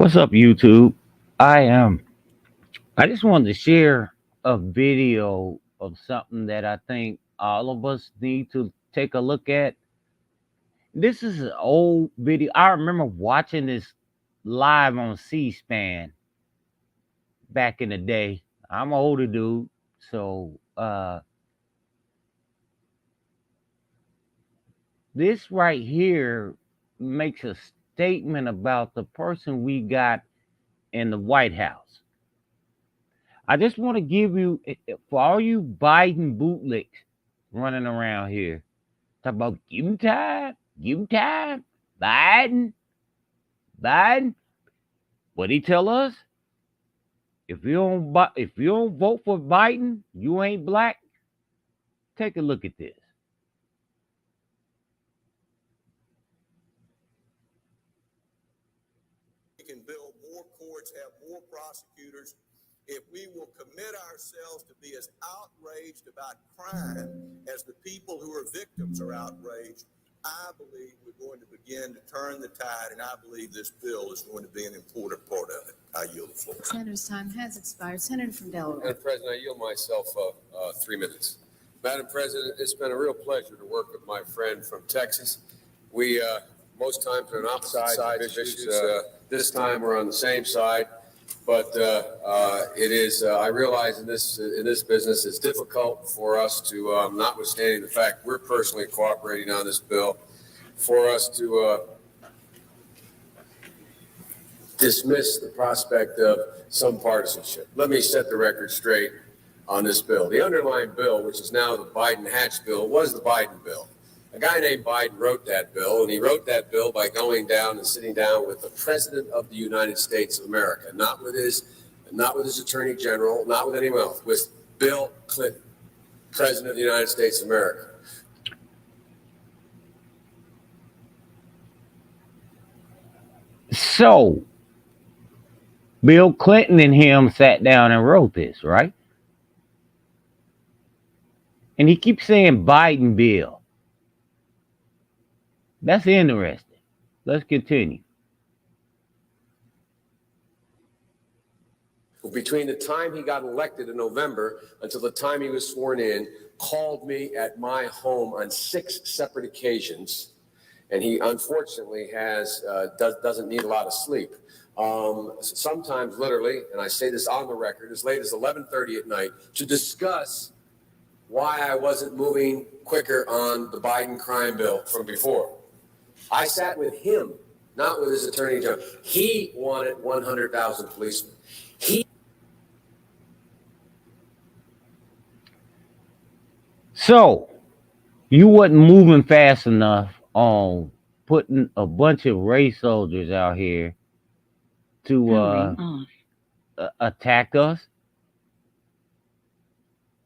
What's up, YouTube? I am. I just wanted to share a video of something that I think all of us need to take a look at. This is an old video. I remember watching this live on C-SPAN back in the day. I'm an older dude, so this right here makes a statement about the person we got in the White House. I just want to give you, for all you Biden bootlicks running around here, talk about give him time, Biden, Biden. What he tell us? If you don't vote for Biden, you ain't black. Take a look at this. We can build more courts, have more prosecutors. If we will commit ourselves to be as outraged about crime as the people who are victims are outraged, I believe we're going to begin to turn the tide, and I believe this bill is going to be an important part of it. I yield the floor. Senator's time has expired. Senator from Delaware. Madam President, I yield myself 3 minutes. Madam President, it's been a real pleasure to work with my friend from Texas. We most times are on opposite sides of issues. This time we're on the same side, but it is. I realize in this business it's difficult for us to, notwithstanding the fact we're personally cooperating on this bill, for us to dismiss the prospect of some partisanship. Let me set the record straight on this bill. The underlying bill, which is now the Biden-Hatch bill, was the Biden bill. A guy named Biden wrote that bill, and he wrote that bill by going down and sitting down with the President of the United States of America, not with his Attorney General, not with anyone else, with Bill Clinton, President of the United States of America. So, Bill Clinton and him sat down and wrote this, right? And he keeps saying Biden bill. That's interesting. Let's continue. Between the time he got elected in November until the time he was sworn in, called me at my home on 6 separate occasions, and he unfortunately doesn't need a lot of sleep. Sometimes literally, and I say this on the record, as late as 11:30 at night, to discuss why I wasn't moving quicker on the Biden crime bill from before. I sat with him, not with his Attorney General. He wanted 100,000 policemen. So, you wasn't moving fast enough on putting a bunch of race soldiers out here to attack us.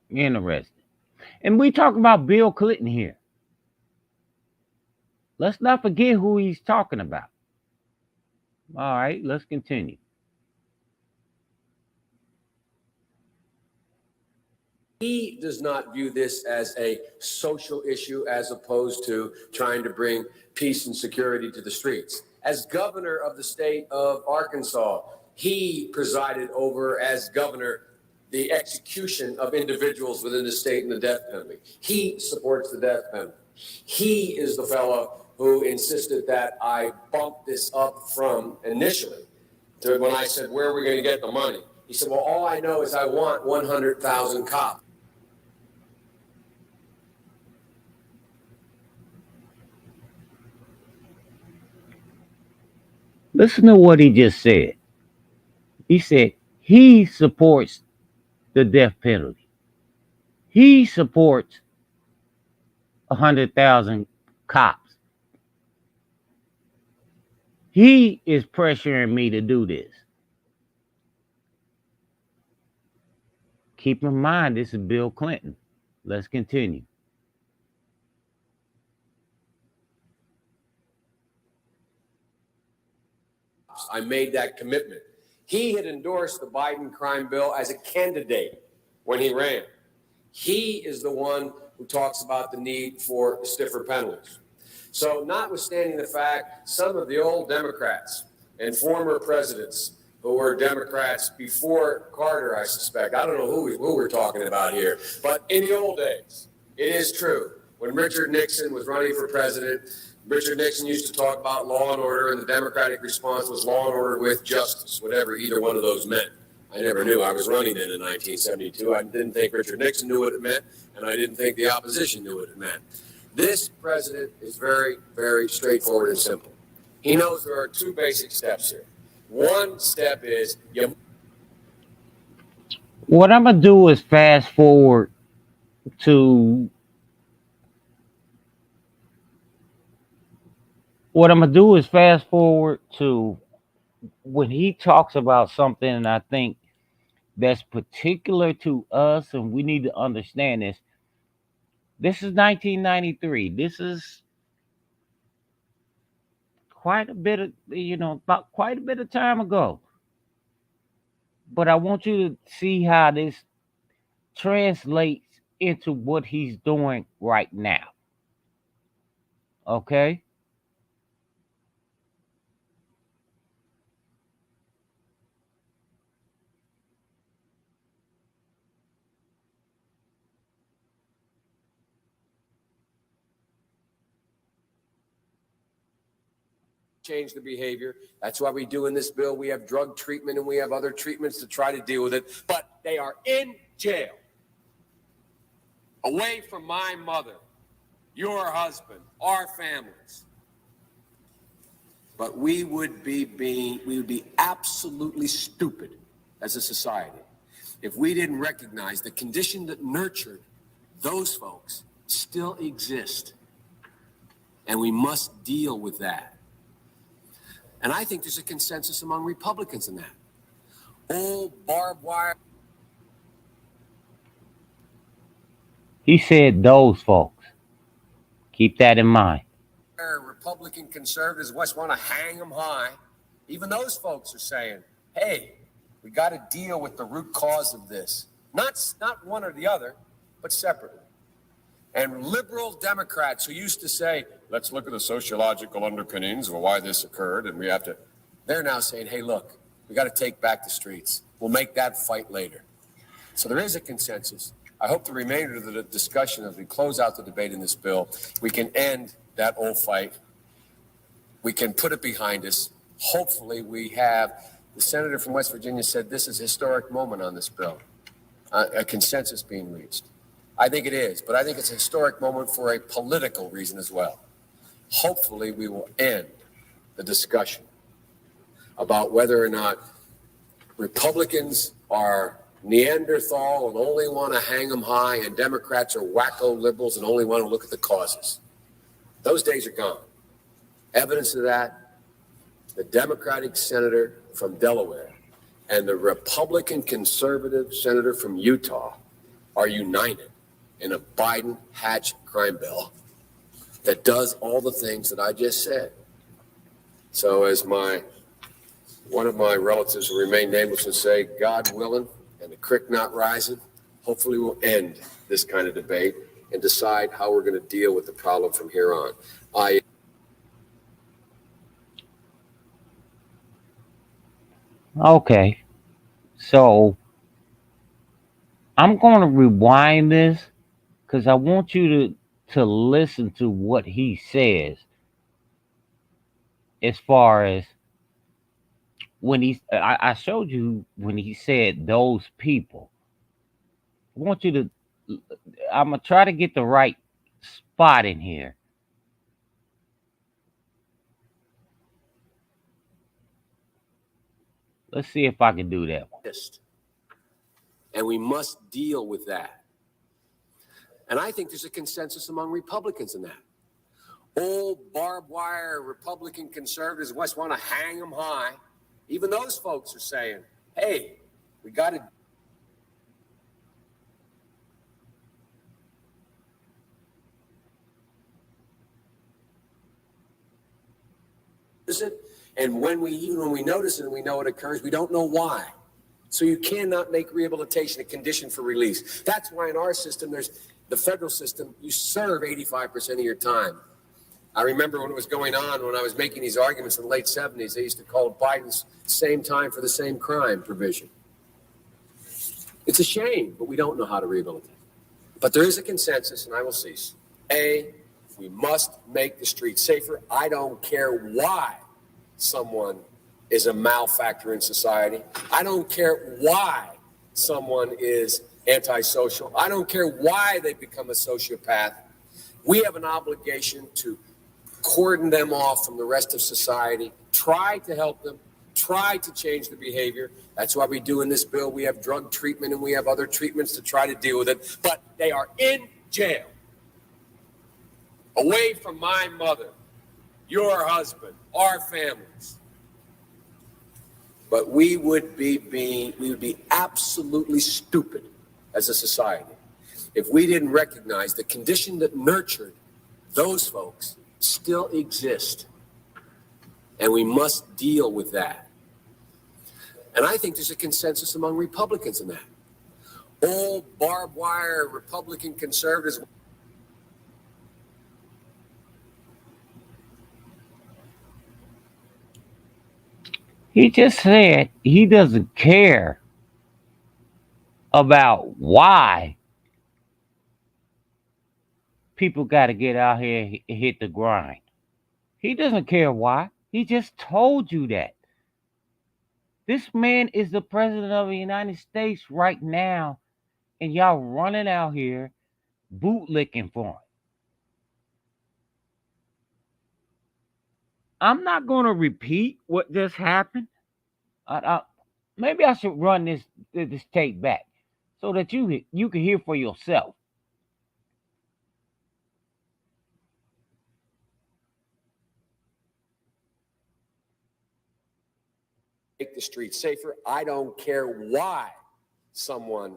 Interesting. And we talk about Bill Clinton here. Let's not forget who he's talking about. All right, let's continue. He does not view this as a social issue as opposed to trying to bring peace and security to the streets. As governor of the state of Arkansas, he presided over, as governor, the execution of individuals within the state and the death penalty. He supports the death penalty. He is the fellow who insisted that I bump this up from initially to when I said, where are we going to get the money? He said, well, all I know is I want 100,000 cops. Listen to what he just said. He said he supports the death penalty. He supports 100,000 cops. He is pressuring me to do this. Keep in mind, this is Bill Clinton. Let's continue. I made that commitment. He had endorsed the Biden crime bill as a candidate when he ran. He is the one who talks about the need for stiffer penalties. So notwithstanding the fact some of the old Democrats and former presidents who were Democrats before Carter, I suspect. I don't know who we're talking about here. But in the old days, it is true. When Richard Nixon was running for president, Richard Nixon used to talk about law and order, and the Democratic response was law and order with justice, whatever either one of those meant. I never knew. I was running then in 1972. I didn't think Richard Nixon knew what it meant, and I didn't think the opposition knew what it meant. This president is very, very straightforward and simple. He knows there are two basic steps here. One step is What I'm gonna do is fast forward to when he talks about something, and I think that's particular to us, and we need to understand this. This is 1993. This is quite a bit of, about quite a bit of time ago. But I want you to see how this translates into what he's doing right now. Okay? change the behavior. That's why we do in this bill. We have drug treatment and we have other treatments to try to deal with it. But they are in jail, away from my mother, your husband, our families. But we would be absolutely stupid as a society if we didn't recognize the condition that nurtured those folks still exist. And we must deal with that. And I think there's a consensus among Republicans in that. Old barbed wire. He said those folks. Keep that in mind. Republican conservatives West want to hang them high. Even those folks are saying, hey, we got to deal with the root cause of this. Not one or the other, but separately. And liberal Democrats who used to say, let's look at the sociological underpinnings of why this occurred, and they're now saying, hey, look, we got to take back the streets. We'll make that fight later. So there is a consensus. I hope the remainder of the discussion, as we close out the debate in this bill, we can end that old fight. We can put it behind us. Hopefully we have, the senator from West Virginia said this is a historic moment on this bill, a consensus being reached. I think it is, but I think it's a historic moment for a political reason as well. Hopefully we will end the discussion about whether or not Republicans are Neanderthal and only want to hang them high, and Democrats are wacko liberals and only want to look at the causes. Those days are gone. Evidence of that, the Democratic senator from Delaware and the Republican conservative senator from Utah are united in a Biden-Hatch crime bill that does all the things that I just said. So as one of my relatives who remain nameless would say, God willing, and the creek not rising, hopefully we'll end this kind of debate and decide how we're going to deal with the problem from here on. Okay. So I'm going to rewind this because I want you to listen to what he says as far as when I showed you when he said those people. I want you to, I'm going to try to get the right spot in here. Let's see if I can do that. And we must deal with that. And I think there's a consensus among Republicans in that. Old barbed wire Republican conservatives West want to hang them high. Even those folks are saying, hey, we got to. And when we notice it and we know it occurs, we don't know why. So you cannot make rehabilitation a condition for release. That's why in our system, there's the federal system, you serve 85% of your time. I remember when it was going on, when I was making these arguments in the late 70s, they used to call Biden's same time for the same crime provision. It's a shame, but we don't know how to rehabilitate. But there is a consensus, and I will cease. A, we must make the streets safer. I don't care why someone is a malfactor in society. I don't care why someone is antisocial. I don't care why they become a sociopath. We have an obligation to cordon them off from the rest of society, try to help them, try to change the behavior. That's why we do in this bill. We have drug treatment and we have other treatments to try to deal with it. But they are in jail, away from my mother, your husband, our families. But we would be absolutely stupid as a society if we didn't recognize the condition that nurtured those folks still exist. And we must deal with that. And I think there's a consensus among Republicans in that. All barbed wire Republican conservatives. He just said he doesn't care about why people got to get out here and hit the grind. He doesn't care why. He just told you that. This man is the president of the United States right now, and y'all running out here bootlicking for him. I'm not going to repeat what just happened. Maybe I should run this tape back so that you can hear for yourself. Make the streets safer. I don't care why someone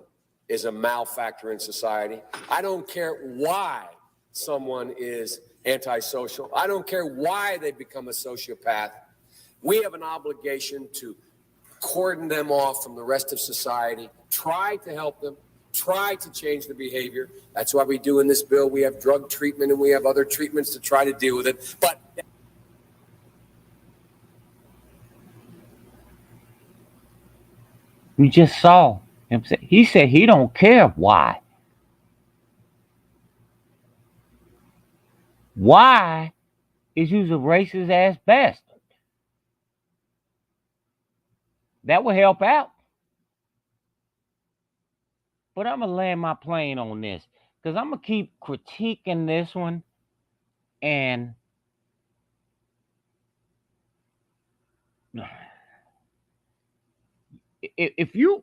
is a malfactor in society. I don't care why someone is antisocial. I don't care why they become a sociopath. We have an obligation to cordon them off from the rest of society, try to help them, try to change the behavior. That's why we do in this bill. We have drug treatment and we have other treatments to try to deal with it. But we just saw him say, he said he don't care why. Why is you's a racist ass bastard? That would help out. But I'm going to land my plane on this because I'm going to keep critiquing this one. And if you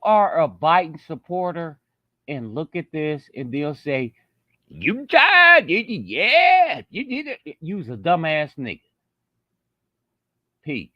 are a Biden supporter and look at this and they'll say, you tried, yeah, you did it. You's a dumbass nigga. Peace.